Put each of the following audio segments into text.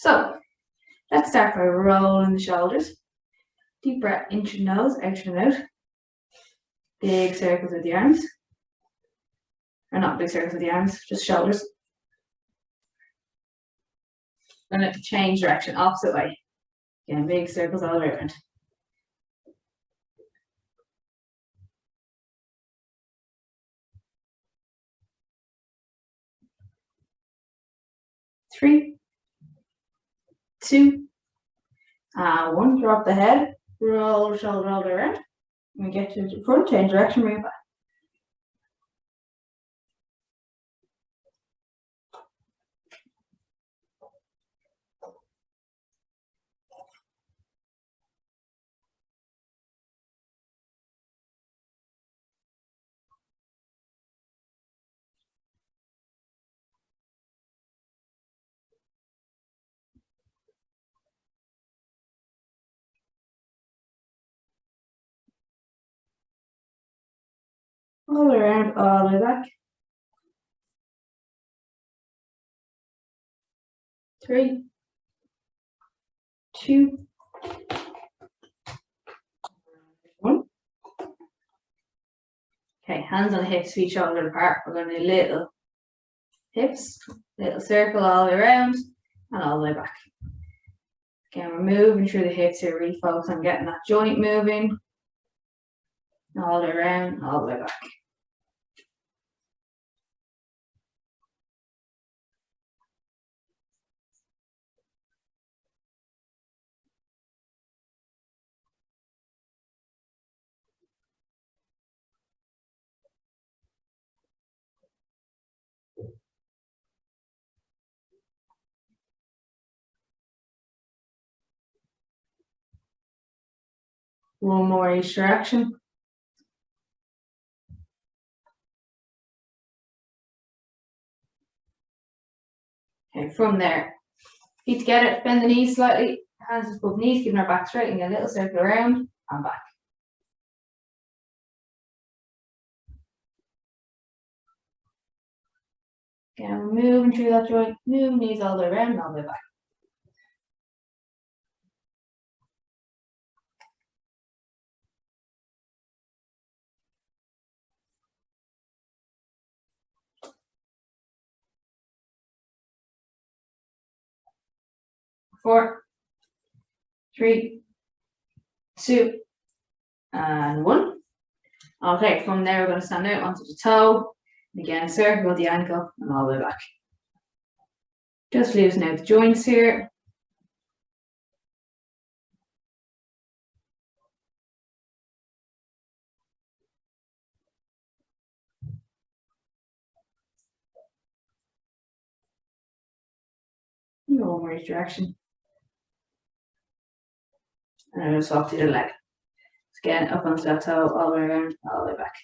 So let's start by rolling the shoulders. Deep breath in through the nose, out through the mouth. Big circles with the arms. Or not big circles with the arms, just shoulders. I'm going to change direction, opposite way. Again, big circles all around. Three, two, one. Drop the head, roll the shoulder all the way around. When we get to the front, change direction, bring it back. All the way around, all the way back. 3, 2, 1. Okay, hands on hips, feet shoulder apart. We're going to do little hips, little circle all the way around, and all the way back. Again, we're moving through the hips here, really focus on getting that joint moving. All the way around, all the way back. One more each direction. Okay, from there, feet together, bend the knees slightly, hands above knees, keeping our back straight, and get a little circle around and back. Again, we're moving through that joint, move knees all the way around and all the way back. Four, 3, 2, and 1. Okay, from there we're going to stand out onto the toe. Again, circle the ankle and all the way back. Just loosen out the joints here. One more each direction. And just off to the leg. Again, up onto that toe, all the way around, all the way back.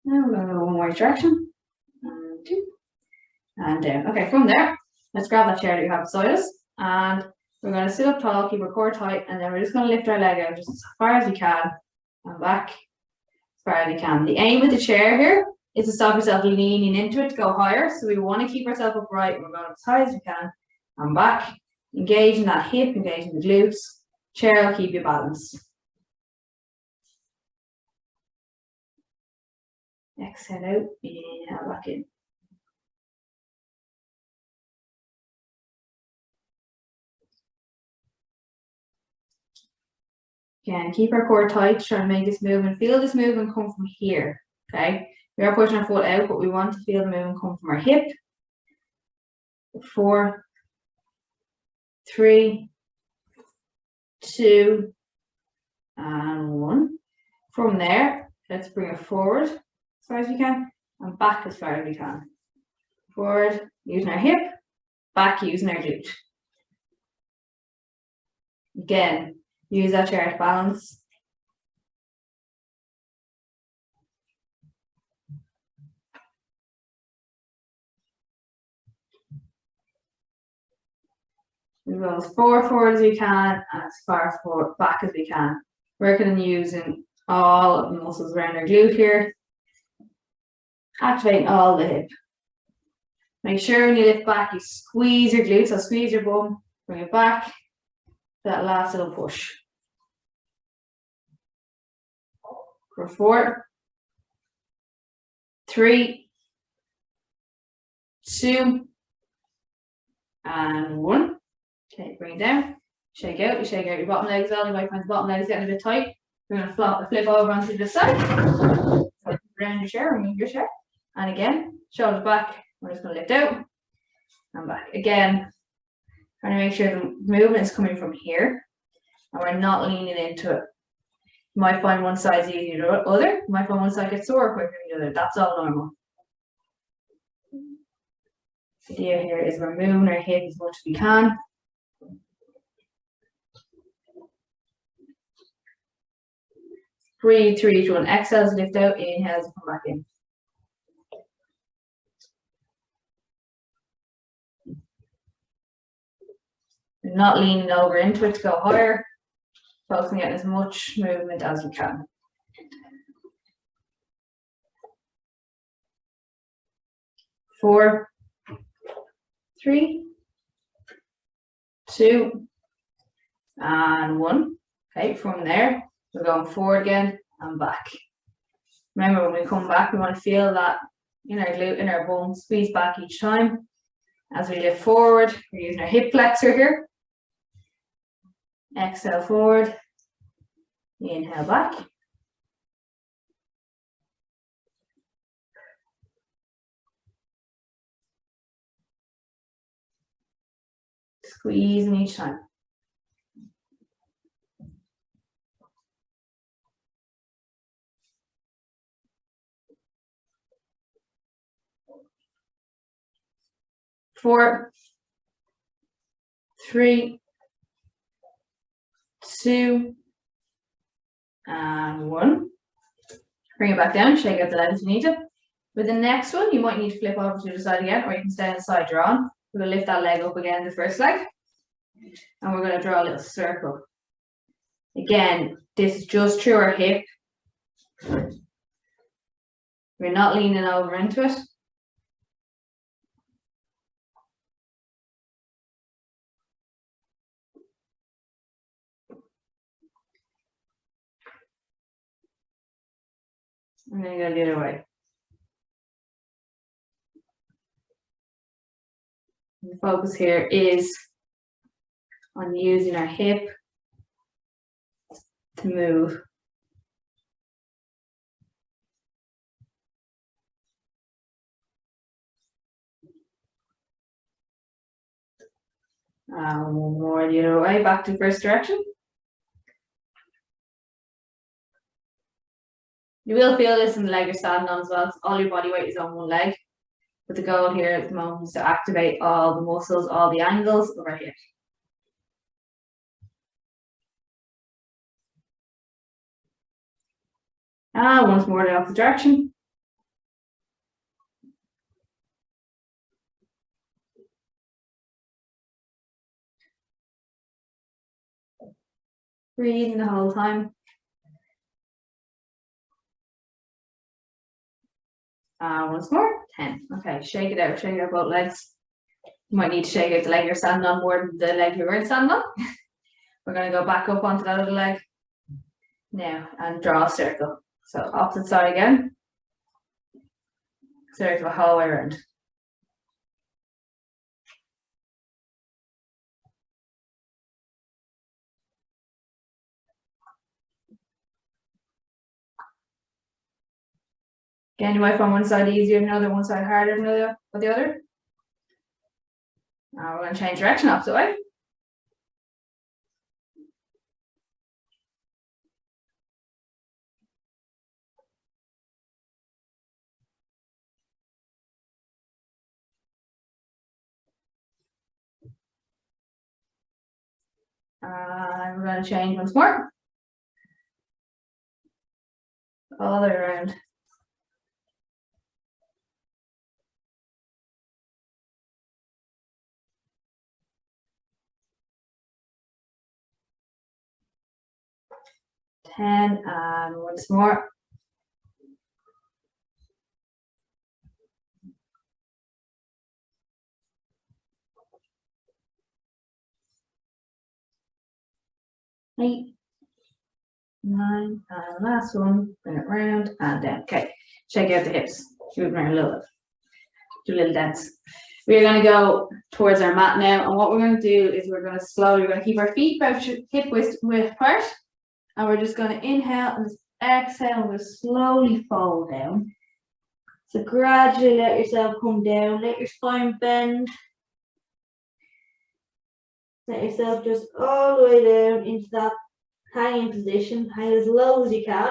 Now we're going to go one more direction. 2, and down. Okay, from there, let's grab that chair that you have beside us, and we're going to sit up tall, keep our core tight, and then we're just going to lift our leg out just as far as we can, and back as far as we can. The aim of the chair here is to stop yourself leaning into it to go higher, so we want to keep ourselves upright. We're going as high as we can, and back, engaging that hip, engaging the glutes. Chair will keep you balanced. Exhale out, inhale back in. Again, keep our core tight, try and make this movement. Feel this movement come from here, okay? We are pushing our foot out, but we want to feel the movement come from our hip. 4, 3, 2, and 1. From there, let's bring it forward as far as we can, and back as far as we can. Forward, using our hip, back using our glute. Again, use that chair to balance. We go as far forward as we can and as far forward back as we can. Working on using all of the muscles around our glute here. Activating all the hip. Make sure when you lift back, you squeeze your glutes, so squeeze your bum, bring it back. That last little push. For 4, 3, 2, and 1. Okay, bring it down. Shake out. You shake out your bottom leg as well. You might find the bottom leg is getting a bit tight. We're going to flip over onto this side. Around your chair, remove your chair. And again, shoulders back. We're just going to lift out and back. Again, trying to make sure the movement is coming from here. And we're not leaning into it. You might find one side's easier than the other. You might find one side gets sore quicker than the other. That's all normal. The idea here is we're moving our hip as much as we can. Breathe 3, 2, 1. Exhales, lift out. Inhales, come back in. We're not leaning over into it to go higher. Focusing on getting as much movement as we can. Four, 3, 2, and 1. Okay, from there, we're going forward again and back. Remember, when we come back, we want to feel that in our glute, in our bone, squeeze back each time. As we lift forward, we're using our hip flexor here. Exhale forward. Inhale back. Squeezing each time. Four, 3, 2, and 1. Bring it back down, shake out the legs if you need to. With the next one, you might need to flip over to the side again, or you can stay on the side you're on. We're going to lift that leg up again, the first leg. And we're going to draw a little circle. Again, this is just through our hip. We're not leaning over into it. And then you go the other way. The focus here is on using our hip to move. One more the other way, back to first direction. You will feel this in the leg you're standing on as well. So all your body weight is on one leg. But the goal here at the moment is to activate all the muscles, all the angles of our hip. And once more the opposite direction. Breathing the whole time. Once more, 10. Okay, shake it out both legs. You might need to shake out the leg you're standing on more than the leg you weren't standing on. We're going to go back up onto that other leg now and draw a circle. So opposite side again. Circle the whole way around. Again, you might find one side easier than the other, one side harder than the other. Now we're going to change direction opposite way. And we're going to change once more. All the way around. 10, and once more. 8, 9, and last one, bring it round and down. Okay, check out the hips. Should we bring a little, do a little dance. We're going to go towards our mat now, and what we're going to do is we're going to keep our feet about hip width apart, and we're just going to inhale and exhale, and we'll slowly fold down. So gradually let yourself come down, let your spine bend. Let yourself just all the way down into that hanging position, hang as low as you can.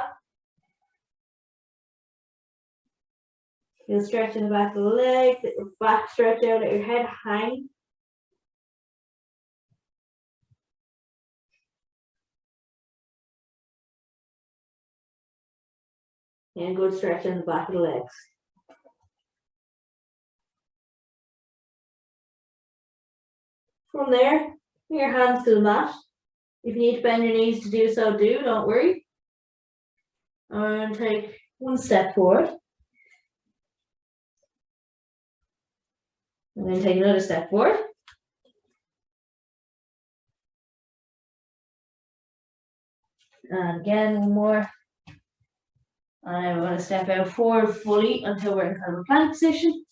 You'll stretch in the back of the legs, let your back stretch out, let your head hang. And good stretch in the back of the legs. From there, bring your hands to the mat. If you need to bend your knees to do so, don't worry. And take one step forward. And then take another step forward. And again, one more. And we're going to step out forward fully until we're in kind of a plank position.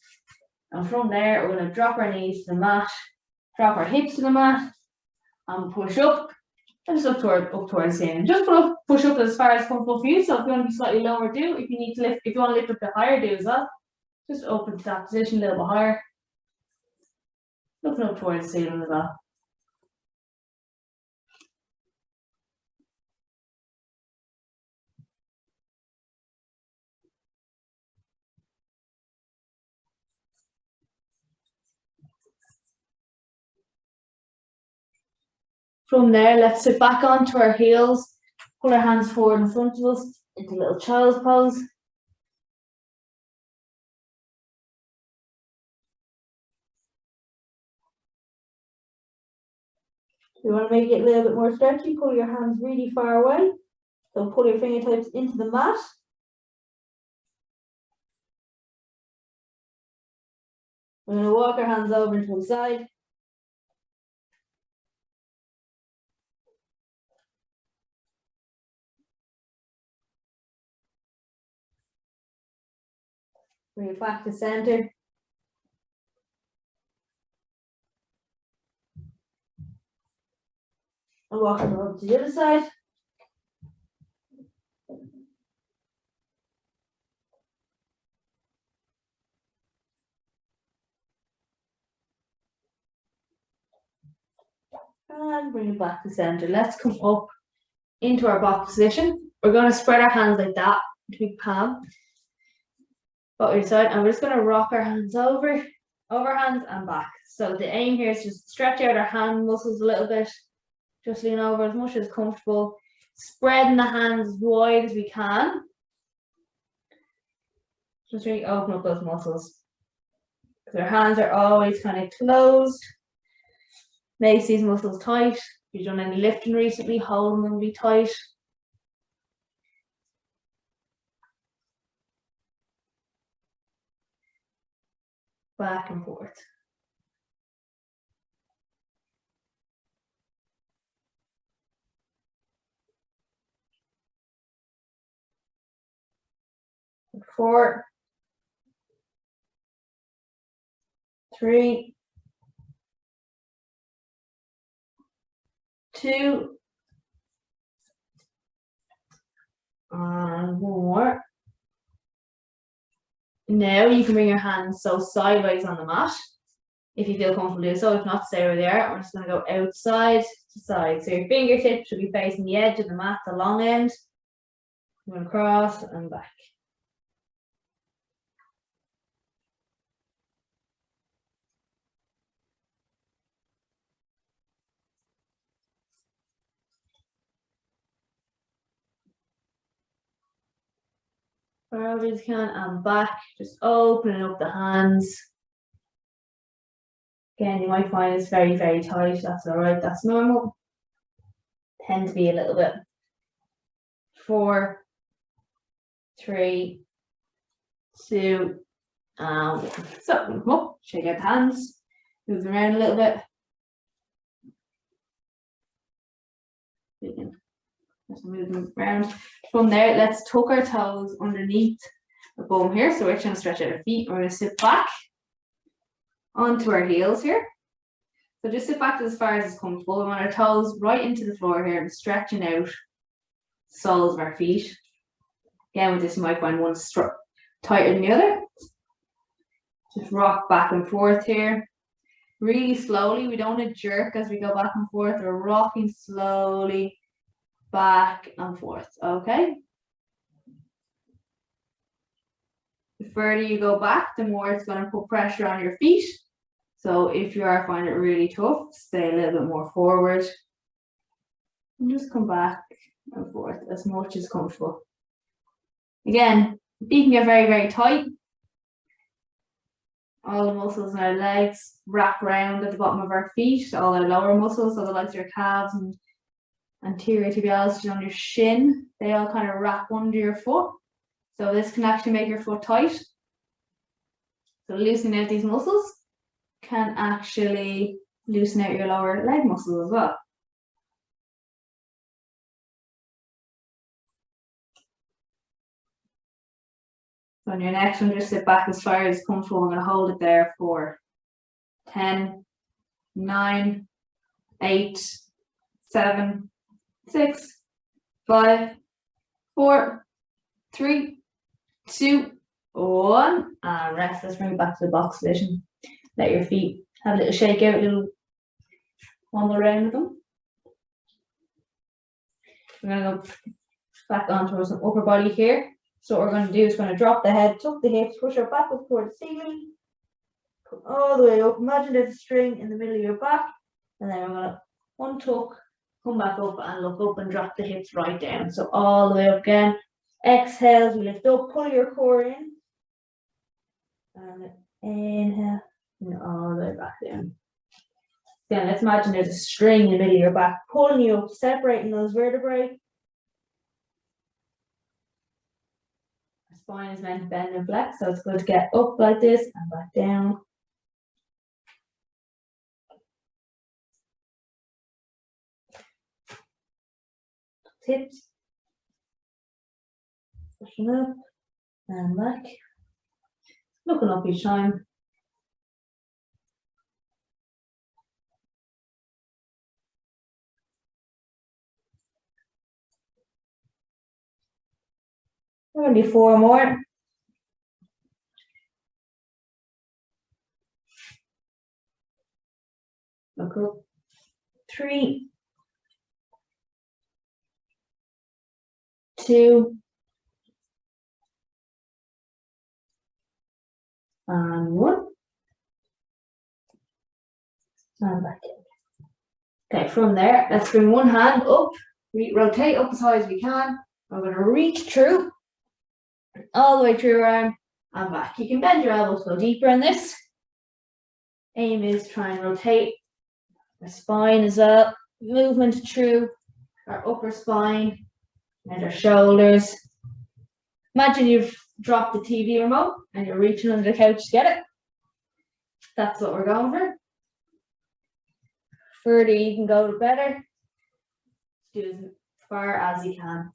And from there, we're going to drop our knees to the mat, drop our hips to the mat, and push up. And just up towards the ceiling. Just push up as far as comfortable for you. So if you want to be slightly lower, do. If you need to lift, if you want to lift up a bit higher, do as well. Just open to that position a little bit higher. Looking up towards the ceiling as well. From there, let's sit back onto our heels, pull our hands forward in front of us into little child's pose. If you want to make it a little bit more stretchy, pull your hands really far away. So pull your fingertips into the mat. We're going to walk our hands over to the side. Bring it back to center. And walk it over to the other side. And bring it back to center. Let's come up into our box position. We're going to spread our hands like that to be palm. Both your side, and we're just going to rock our hands over hands and back. So the aim here is just stretch out our hand muscles a little bit. Just lean over as much as comfortable. Spreading the hands as wide as we can. Just really open up those muscles. Because our hands are always kind of closed. Makes these muscles tight. If you've done any lifting recently, hold them be tight. Back and forth. Four, 3, 2, and one more. Now you can bring your hands so sideways on the mat if you feel comfortable doing so. If not, stay where they are. We're just going to go outside to side. So your fingertips should be facing the edge of the mat, the long end. I'm going to cross and back. Wherever you can, and back, just opening up the hands. Again, you might find it's very, very tight. That's all right. That's normal. Tend to be a little bit. 4, 3, 2, and 1. So come up, shake out the hands, move them around a little bit. We can just move them around. From there, let's tuck our toes underneath the bum here. So we're just going to stretch out our feet. We're going to sit back onto our heels here. So just sit back as far as it's comfortable. We want our toes right into the floor here and stretching out the soles of our feet. Again, with this, you might find one tighter than the other. Just rock back and forth here. Really slowly. We don't want to jerk as we go back and forth. We're rocking slowly back and forth. Okay? The further you go back, the more it's going to put pressure on your feet. So if you are finding it really tough, stay a little bit more forward. And just come back and forth as much as comfortable. Again, feet can get very, very tight. All the muscles in our legs wrap around at the bottom of our feet, all our lower muscles, so the likes of your calves and anterior tibialis on your shin, they all kind of wrap under your foot. So this can actually make your foot tight. So loosening out these muscles can actually loosen out your lower leg muscles as well. So on your next one, just sit back as far as comfortable. I'm going to hold it there for 10, 9, 8, 7, 6, 5, 4, 3, 2, 1. And rest. Let's bring it back to the box position. Let your feet have a little shake out, a little wobble around with them. We're going to go back onto some upper body here. So what we're going to do is going to drop the head, tuck the hips, push our back up towards the ceiling, come all the way up. Imagine there's a string in the middle of your back, and then we're going to untuck, come back up and look up and drop the hips right down. So all the way up again. Exhale as we lift up, pull your core in, and inhale, and all the way back down. Then let's imagine there's a string in the middle of your back, pulling you up, separating those vertebrae. Spine is meant to bend and flex, so it's good to get up like this and back down. Hips. Pushing up and back. Looking up each time. We're going to do 4 more. Look up. 3, 2, and 1. And back in. Okay, from there, let's bring one hand up. Rotate up as high as we can. We're going to reach through, all the way through our arm and back. You can bend your elbows, go deeper in this. Aim is try and rotate our spine as well. Movement through our upper spine and our shoulders. Imagine you've dropped the TV remote and you're reaching under the couch to get it. That's what we're going for. Further you can go, the better. Do as far as you can.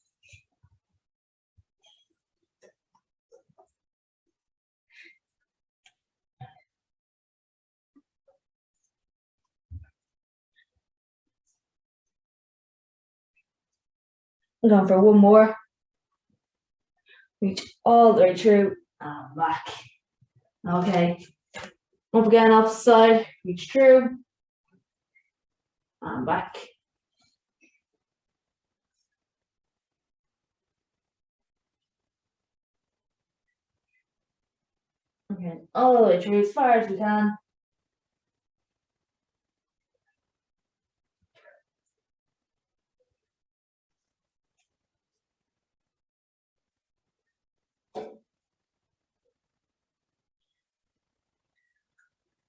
I'm going for one more. Reach all the way through and back. Okay. Up again, opposite side. Reach through and back. Okay, all the way through as far as we can.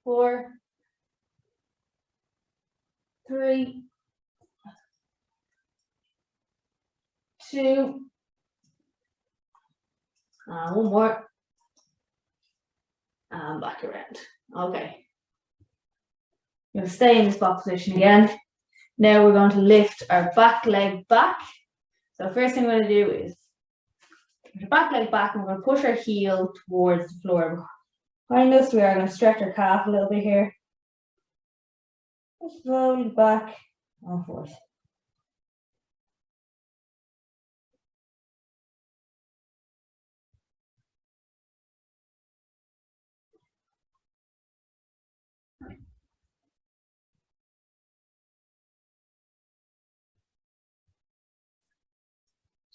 Four, 3, 2, And one more. And back around. Okay. We're going to stay in this box position again. Now we're going to lift our back leg back. So first thing we're going to do is push our back leg back, and we're going to push our heel towards the floor behind us. We are going to stretch our calf a little bit here. Slowly back and forth.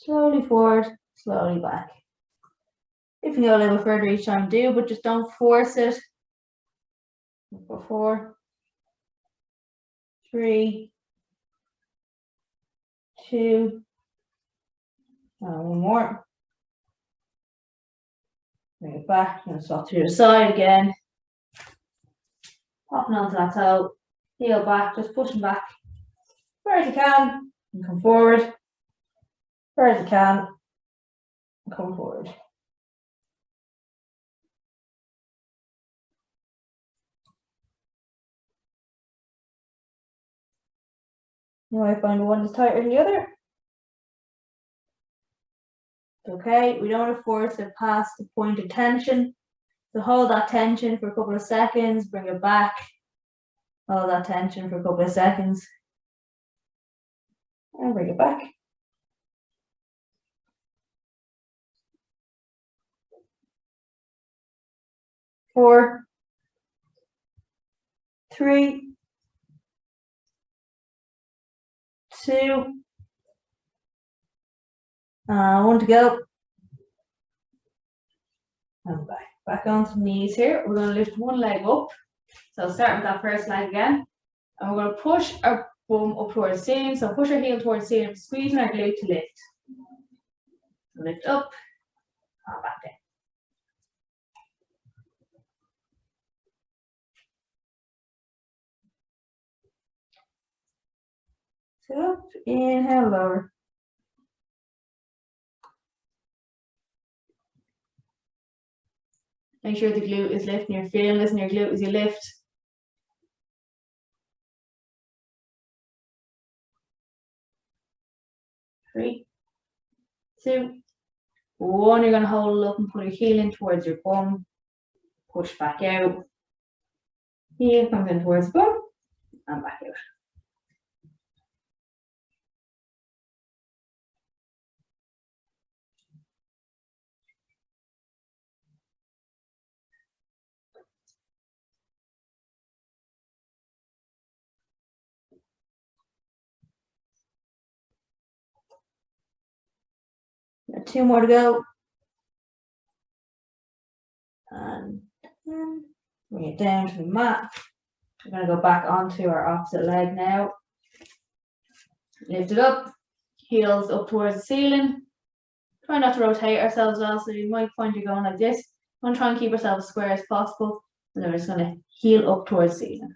Slowly forward, slowly back. If you go a little further each time, do, but just don't force it. 4, 3, 2, and one more. Bring it back, and swap to the side again. Popping onto that toe, heel back, just pushing back where as you can, and come forward. Where as you can, and come forward. You might find one is tighter than the other. It's okay, we don't want to force it past the point of tension. So hold that tension for a couple of seconds, bring it back. Hold that tension for a couple of seconds. And bring it back. Four, 3, 2, 1 to go. And back onto the knees here. We're going to lift one leg up. So start with that first leg again. And we're going to push our bum up towards the ceiling. So push our heel towards the ceiling, squeezing our glute to lift. Lift up and back down. So up, inhale, lower. Make sure the glute is lifting. You're feeling this in your glute as you lift. 3, 2, 1. You're going to hold it up and pull your heel in towards your bum. Push back out. Heel comes in towards the bum and back out. Got 2 more to go. And bring it down to the mat. We're going to go back onto our opposite leg now. Lift it up, heels up towards the ceiling. Try not to rotate ourselves well, so you might find you're going like this. We're going to try and keep ourselves as square as possible. And then we're just going to heel up towards the ceiling.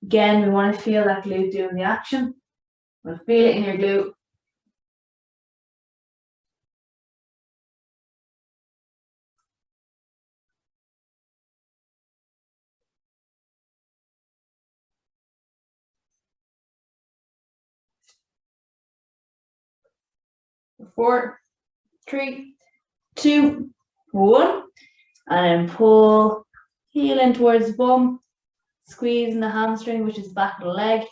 Again, we want to feel that glute doing the action. We'll feel it in your glute. Four, 3, 2, 1. And then pull, heel in towards the bum. Squeeze in the hamstring, which is the back of the leg.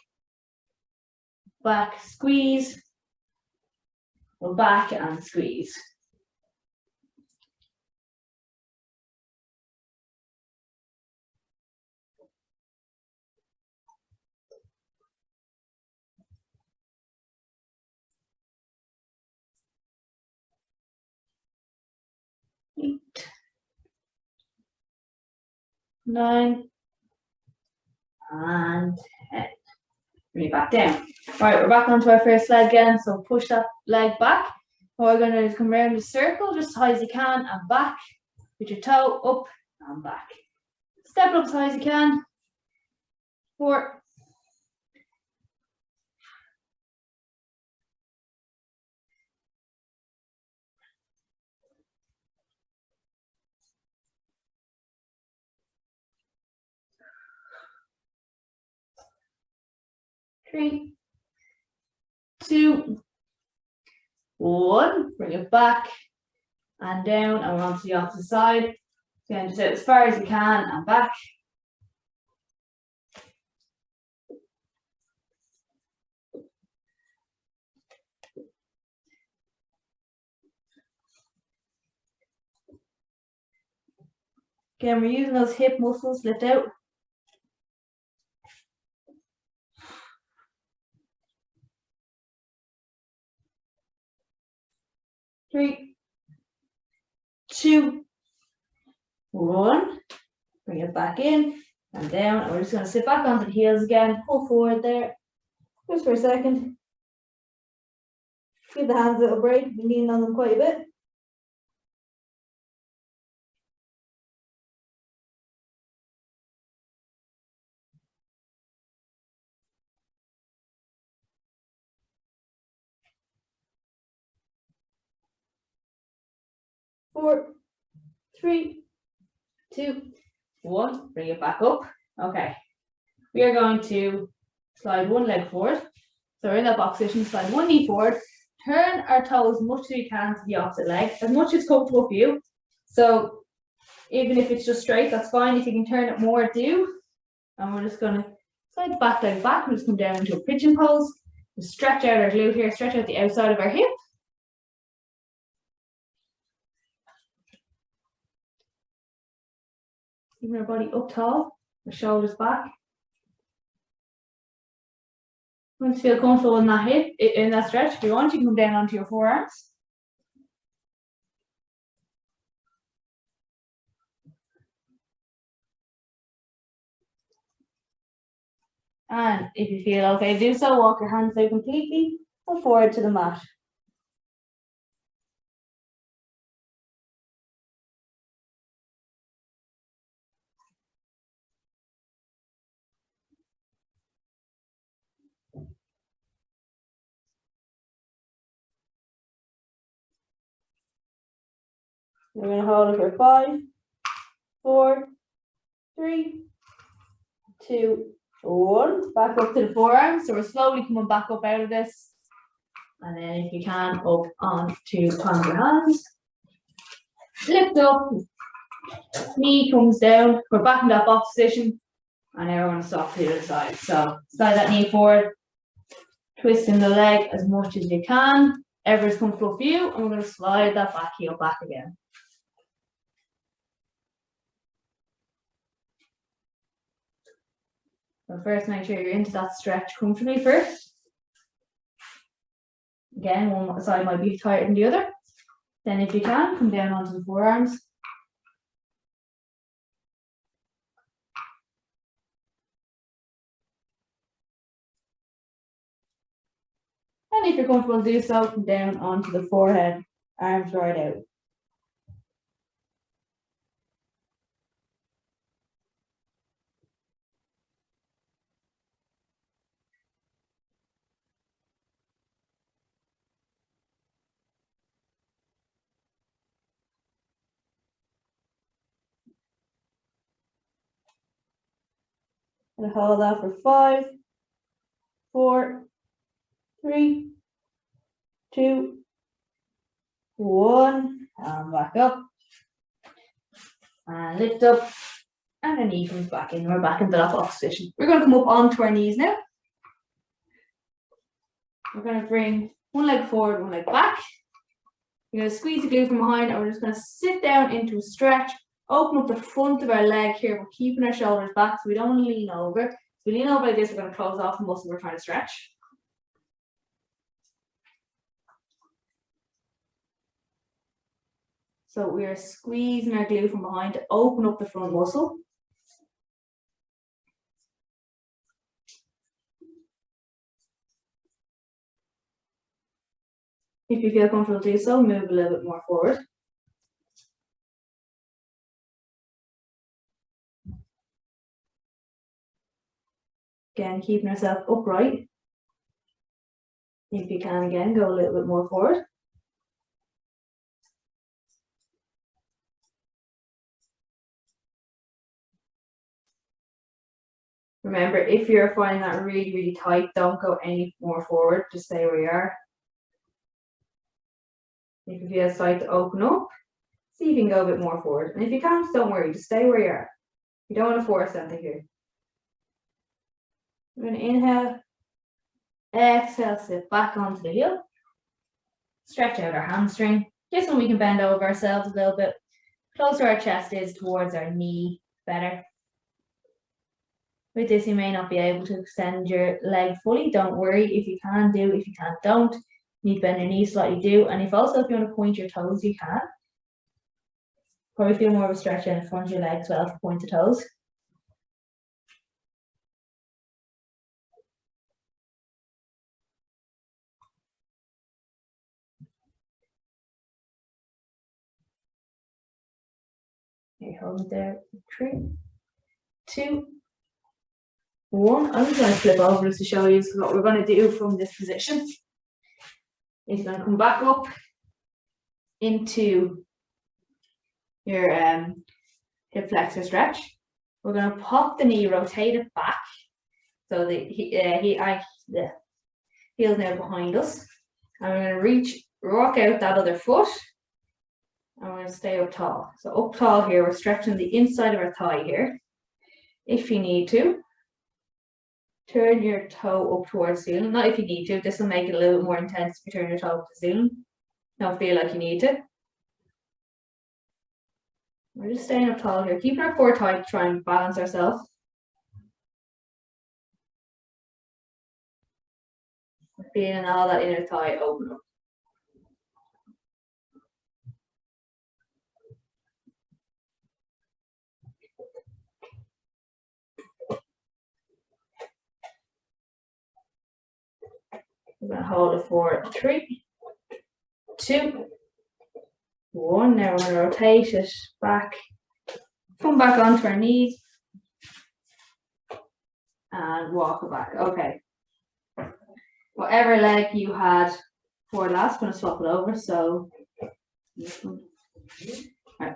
Back, squeeze. Go back and squeeze. Eight, 9, and 10. Bring it back down. Right, we're back onto our first leg again. So push that leg back. What we're going to do is come around the circle just as high as you can and back. With your toe up and back. Step up as high as you can. 4, 3, 2, 1. Bring it back and down and on to the opposite side. Again, just out as far as you can and back. Again, we're using those hip muscles, lift out. 3, 2, 1. Bring it back in and down. And we're just going to sit back onto the heels again. Pull forward there. Just for a second. Give the hands a little break. Be leaning on them quite a bit. Four, 3, 2, 1. Bring it back up. Okay. We are going to slide one leg forward. So we're in that box position. Slide one knee forward. Turn our toes as much as we can to the opposite leg, as much as comfortable for you. So even if it's just straight, that's fine. If you can turn it more, do. And we're just going to slide the back leg back. We'll just come down into a pigeon pose. We'll stretch out our glute here, stretch out the outside of our hip. Keeping our body up tall, the shoulders back. Once you feel comfortable in that hip, in that stretch, if you want, you can come down onto your forearms. And if you feel okay, do so. Walk your hands out completely and forward to the mat. We're going to hold it for 5, 4, 3, 2, 1. Back up to the forearms. So we're slowly coming back up out of this. And then if you can, up onto the palm of your hands. Lift up. Knee comes down. We're back in that box position. And now we're going to stop to the other side. So slide that knee forward. Twisting the leg as much as you can. Ever is comfortable for you. And we're going to slide that back heel back again. So first, make sure you're into that stretch comfortably first. Again, one side might be tighter than the other. Then if you can, come down onto the forearms. And if you're comfortable to do so, come down onto the forehead, arms right out. And hold that for 5, 4, 3, 2, 1. And back up. And lift up. And the knee comes back in. We're back into that box position. We're going to come up onto our knees now. We're going to bring one leg forward, one leg back. You're going to squeeze the glute from behind, and we're just going to sit down into a stretch. Open up the front of our leg here. We're keeping our shoulders back, so we don't want to lean over. If we lean over like this, we're going to close off the muscle we're trying to stretch. So we are squeezing our glute from behind to open up the front muscle. If you feel comfortable to do so, move a little bit more forward. Again, keeping ourselves upright. If you can, again, go a little bit more forward. Remember, if you're finding that really, really tight, don't go any more forward, just stay where you are. If you feel it's tight to open up, see if you can go a bit more forward. And if you can't, don't worry, just stay where you are. You don't want to force anything here. We're going to inhale, exhale, sit back onto the heel. Stretch out our hamstring. This one we can bend over ourselves a little bit. Closer our chest is towards our knee, better. With this, you may not be able to extend your leg fully. Don't worry. If you can, do. If you can't, don't. You need to bend your knees slightly, do. And if you want to point your toes, you can. Probably feel more of a stretch in the front of your leg as well to point the toes. Okay, hold it there. 3, 2, 1. I'm just going to flip over just to show you what we're going to do from this position. It's going to come back up into your hip flexor stretch. We're going to pop the knee, rotate it back so the heel's now behind us. And we're going to rock out that other foot. And we're going to stay up tall. So up tall here, we're stretching the inside of our thigh here. If you need to, turn your toe up towards the ceiling. Not if you need to, this will make it a little bit more intense if you turn your toe up to the ceiling. Don't feel like you need to. We're just staying up tall here, keeping our core tight, trying to balance ourselves. Feeling all that inner thigh open up. We're going to hold it for 3, 2, 1. Now we're going to rotate it back, come back onto our knees, and walk it back. Okay. Whatever leg you had for last, I'm going to swap it over. So, right.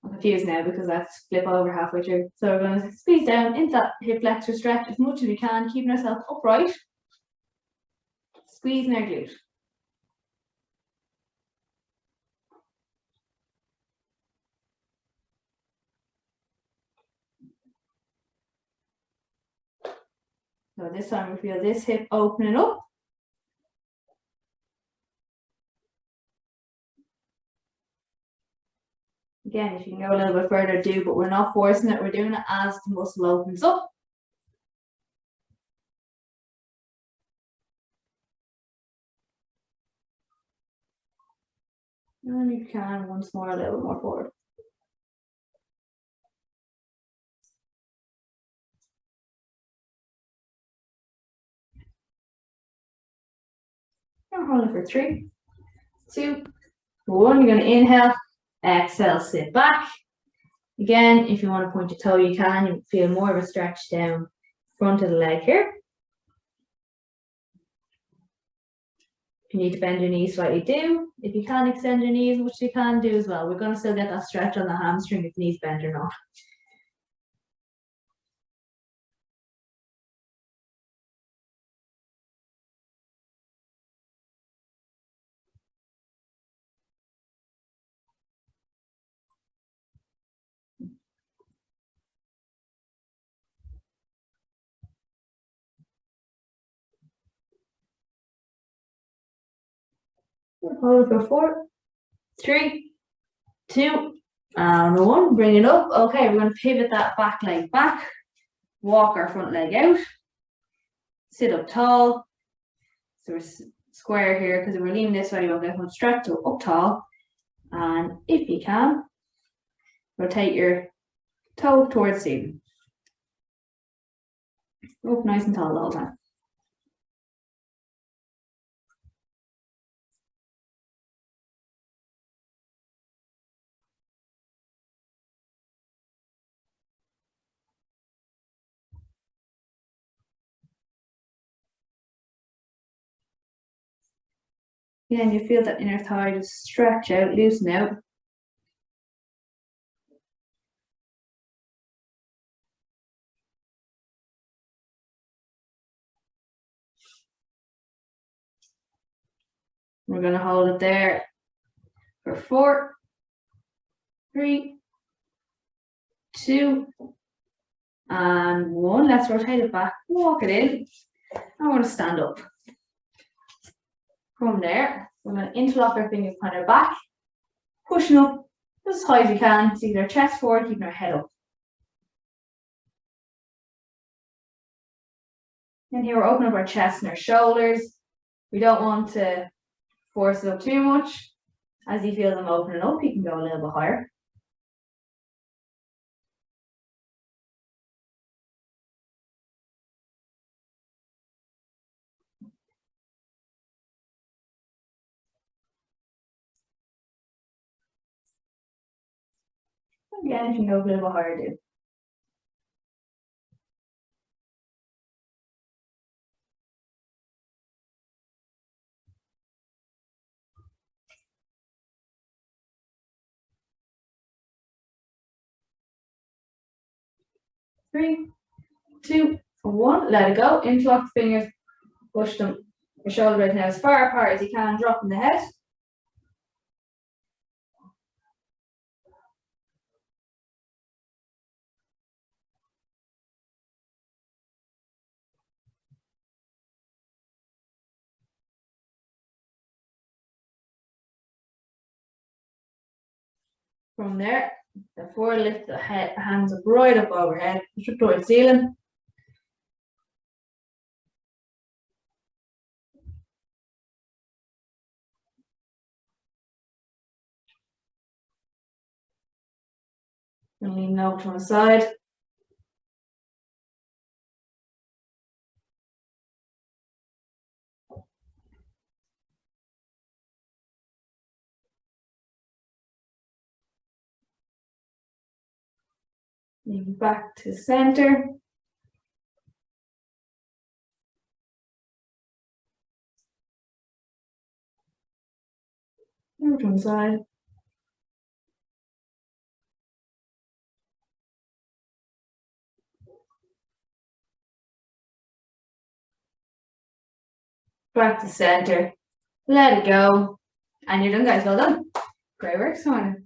I'm confused now because I flip over halfway through. So we're going to squeeze down into that hip flexor stretch as much as we can, keeping ourselves upright. Squeezing our glute. So this time we feel this hip opening up. Again, if you can go a little bit further, do, but we're not forcing it. We're doing it as the muscle opens up. And you can once more, a little bit more forward. I'm holding for 3, 2, 1. You're going to inhale, exhale, sit back. Again, if you want to point your toe, you can. You feel more of a stretch down front of the leg here. If you need to bend your knees slightly, do. If you can extend your knees, which you can do as well. We're going to still get that stretch on the hamstring if knees bend or not. Hold for 4, 3, 2, and 1. Bring it up. Okay, we're going to pivot that back leg back. Walk our front leg out. Sit up tall. So we're square here because if we're leaning this way, you won't get much stretch. So up tall. And if you can, rotate your toe towards the ceiling. Up nice and tall the whole time. Again, you feel that inner thigh just stretch out, loosen out. We're going to hold it there for 4, 3, 2, and 1. Let's rotate it back, walk it in. I want to stand up. From there, we're going to interlock our fingers behind our back, pushing up as high as we can, seeing our chest forward, keeping our head up. And here we're opening up our chest and our shoulders. We don't want to force it up too much. As you feel them opening up, you can go a little bit higher. Again, if you go a little bit higher, do. Three, 2, 1. Let it go. Interlock the fingers. Push them. Your shoulder blades now as far apart as you can. Dropping the head. From there, before lift the hands up right up overhead, push up towards the ceiling. And lean over to one side. Lean back to center. Over to one side. Back to center. Let it go. And you're done, guys. Well done. Great work, Simon.